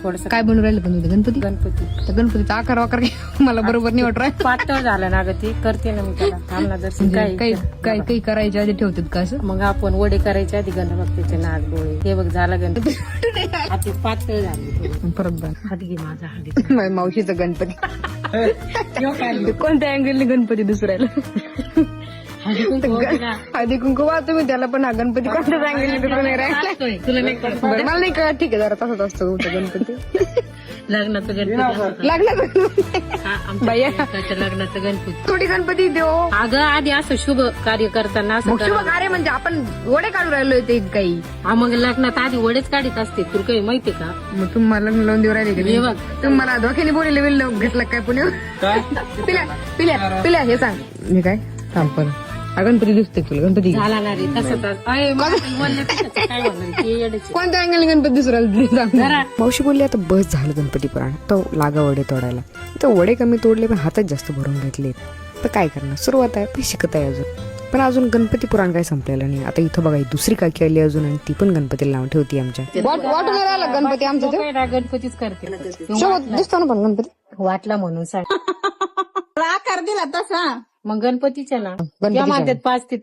थोडस काय बनवून राहिले पण तुम्ही गणपती गणपती तर गणपतीचा आकार वाकार मला बरोबर नाही वाटत पातळ झालं ना ग ती करते ना मी त्याला थांबला दर्शन काही काही काही करायच्या आधी ठेवतात का असं मग आपण वडे करायच्या आधी गणपतीचे नाग डोळे हे बघ झालं गणपती आता पातळ झाली परत बघ हात घे माझा हात माझ्या मावशीचा गणपती कोणत्या अँगलने गणपती दुसऱ्याला आधी कुंकू वा तुम्ही त्याला पण हा गणपती कोणत्याच अँगलने दुसरं नाही राहिला तुला नाही कळत बरं मला नाही कळत ठीक आहे जरा तसंच असतं तुमचा गणपती लग्नाचं गणपती लागला बाया लग्नाचं गणपती थोडी गणपती देव अगं आधी असं शुभ कार्य करताना असं मग शुभ कार्य म्हणजे आपण वडे काढून राहिलो ते काही हा मग लग्नात आधी वडेच काढीत असते तुला काही माहितीये का मग तुम्हाला लावून देऊ राहिले हे का बघ तुम्हाला धोक्याने बोलले वेळ घेतलं काय पुणे पिल्या पिल्या पिल्या हे सांग हे काय थांब पण हा गणपती दिसतोय तुला गणपती झाला ना रे तसंच काय म्हणणार ते येडेच. कोणत्या अँगल गणपती दुसऱ्याला मावशी बोलली आता बस झालं गणपती पुराण तर लागा वडे तोडायला तर वडे कमी तोडले पण हातात जास्त भरून घेतले तर काय करणार सुरुवात आहे पण शिकत आहे अजून पण अजून गणपती पुराण काय संपलेलं नाही आता इथं बघा ही दुसरी काकी आली अजून आणि ती पण गणपतीला लावून ठेवती आमच्या वाटून राहिला गणपती आमच्या काय गणपतीच करते सोबत दिसतो ना पण गणपती वाटला म्हणून सांग आकार दिला तसा मग गणपतीच्या ना गणपतीच्या. म्हणतात 5 ते